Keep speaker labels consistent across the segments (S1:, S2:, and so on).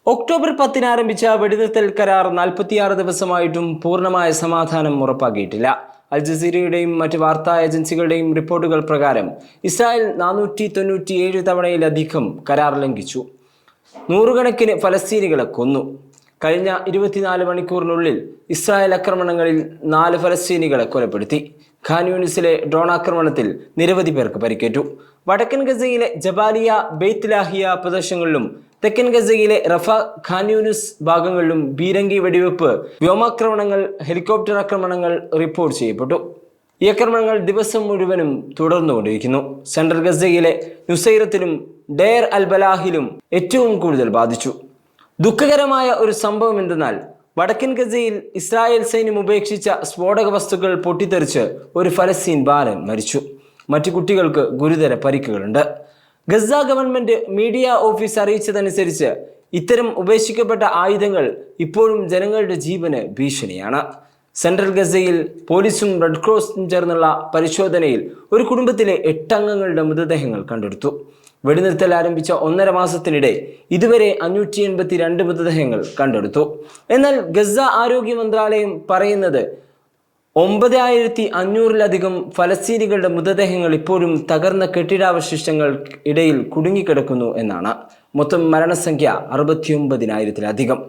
S1: October 10 ആരംഭിച്ച വെടിനിർത്തൽ കരാർ 46 ദിവസമായിട്ടും പൂർണ്ണമായ സമാധാനം ഉറപ്പാക്കിയിട്ടില്ല. അൽ ജസീറയുടെയും മറ്റ് വാർത്താ ഏജൻസികളുടെയും റിപ്പോർട്ടുകൾ പ്രകാരം ഇസ്രായേൽ 497 തവണയിലധികം കരാർ ലംഘിച്ചു. നൂറുകണക്കിന് ഫലസ്തീനികളെ കൊന്നു. കഴിഞ്ഞ 24 മണിക്കൂറിനുള്ളിൽ ഇസ്രായേൽ ആക്രമണങ്ങളിൽ 4 ഫലസ്തീനികളെ കൊലപ്പെടുത്തി. ഖാൻ യൂനിസിലെ ഡ്രോൺ ആക്രമണത്തിൽ നിരവധി പേർക്ക് പരിക്കേറ്റു. വടക്കൻ ഗസയിലെ ജബാലിയ, ബെയ്ത്ത് ലാഹിയ പ്രദേശങ്ങളിലും തെക്കൻ ഗസയിലെ റഫ, ഖാൻ യൂനിസ് ഭാഗങ്ങളിലും ബീരങ്കി വെടിവെപ്പ്, വ്യോമാക്രമണങ്ങൾ, ഹെലികോപ്റ്റർ ആക്രമണങ്ങൾ റിപ്പോർട്ട് ചെയ്യപ്പെട്ടു. ഈ ആക്രമണങ്ങൾ ദിവസം മുഴുവനും തുടർന്നുകൊണ്ടിരിക്കുന്നു. സെൻട്രൽ ഗസയിലെ നുസൈറത്തിലും ഡെയർ അൽ ബലാഹിലും ഏറ്റവും കൂടുതൽ ബാധിച്ചു. ദുഃഖകരമായ ഒരു സംഭവം എന്തെന്നാൽ വടക്കൻ ഗസയിൽ ഇസ്രായേൽ സൈന്യം ഉപേക്ഷിച്ച സ്ഫോടക വസ്തുക്കൾ പൊട്ടിത്തെറിച്ച് ഒരു ഫലസ്തീൻ ബാലൻ മരിച്ചു. മറ്റു കുട്ടികൾക്ക് ഗുരുതര പരിക്കുകളുണ്ട്. ഗസ ഗവൺമെന്റ് മീഡിയ ഓഫീസ് അറിയിച്ചതനുസരിച്ച് ഇത്തരം ഉപേക്ഷിക്കപ്പെട്ട ആയുധങ്ങൾ ഇപ്പോഴും ജനങ്ങളുടെ ജീവന് ഭീഷണിയാണ്. സെൻട്രൽ ഗസയിൽ പോലീസും റെഡ് ക്രോസും ചേർന്നുള്ള പരിശോധനയിൽ ഒരു കുടുംബത്തിലെ 8 അംഗങ്ങളുടെ മൃതദേഹങ്ങൾ കണ്ടെടുത്തു. വെടിനിർത്തൽ ആരംഭിച്ച 1.5 മാസത്തിനിടെ ഇതുവരെ 582 മൃതദേഹങ്ങൾ കണ്ടെടുത്തു. എന്നാൽ ഗസ ആരോഗ്യ മന്ത്രാലയം പറയുന്നത് 9500-ലധികം ഫലസ്തീനികളുടെ മൃതദേഹങ്ങൾ ഇപ്പോഴും തകർന്ന കെട്ടിടാവശിഷ്ടങ്ങൾ ഇടയിൽ കുടുങ്ങിക്കിടക്കുന്നു എന്നാണ്. മൊത്തം മരണസംഖ്യ 69,000-ലധികം.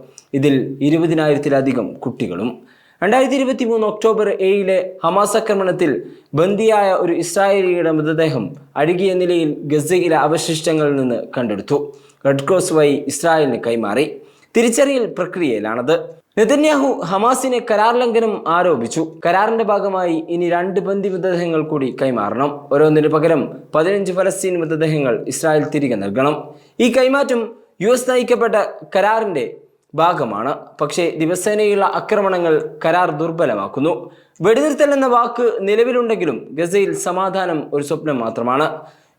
S1: ഇതിൽ 20,000-ലധികം കുട്ടികളും. 2023 ഒക്ടോബർ 7 ഹമാസ് ആക്രമണത്തിൽ ബന്ദിയായ ഒരു ഇസ്രായേലിയുടെ മൃതദേഹം അഴുകിയ നിലയിൽ ഗസയിലെ അവശിഷ്ടങ്ങളിൽ നിന്ന് കണ്ടെടുത്തു. റെഡ് ക്രോസ് വഴി ഇസ്രായേലിന് കൈമാറി. തിരിച്ചറിയൽ പ്രക്രിയയിലാണത്. നെതന്യാഹു ഹമാസിനെ കരാർ ലംഘനം ആരോപിച്ചു. കരാറിന്റെ ഭാഗമായി ഇനി 2 ബന്ദി മൃതദേഹങ്ങൾ കൂടി കൈമാറണം. ഓരോന്നിനു പകരം 15 ഫലസ്തീൻ മൃതദേഹങ്ങൾ ഇസ്രായേൽ തിരികെ നൽകണം. ഈ കൈമാറ്റം US നയിക്കപ്പെട്ട കരാറിന്റെ ഭാഗമാണ്. പക്ഷേ ദിവസേനയുള്ള ആക്രമണങ്ങൾ കരാർ ദുർബലമാക്കുന്നു. വെടിനിർത്തൽ എന്ന വാക്ക് നിലവിലുണ്ടെങ്കിലും ഗസയിൽ സമാധാനം ഒരു സ്വപ്നം മാത്രമാണ്.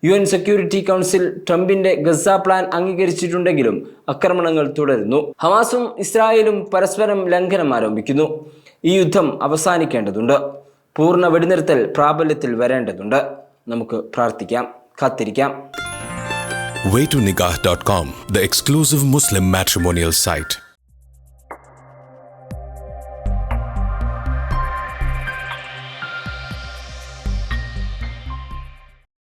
S1: UN സെക്യൂരിറ്റി കൗൺസിൽ ട്രംപിന്റെ ഗസ പ്ലാൻ അംഗീകരിച്ചിട്ടുണ്ടെങ്കിലും ആക്രമണങ്ങൾ തുടരുന്നു. ഹമാസും ഇസ്രായേലും പരസ്പരം ലംഘനം ആരംഭിക്കുന്നു. ഈ യുദ്ധം അവസാനിക്കേണ്ടതുണ്ട്. പൂർണ്ണ വെടിനിർത്തൽ പ്രാബല്യത്തിൽ വരേണ്ടതുണ്ട്. നമുക്ക് പ്രാർത്ഥിക്കാം, കാത്തിരിക്കാം.
S2: Waytonikah.com, the exclusive Muslim matrimonial site.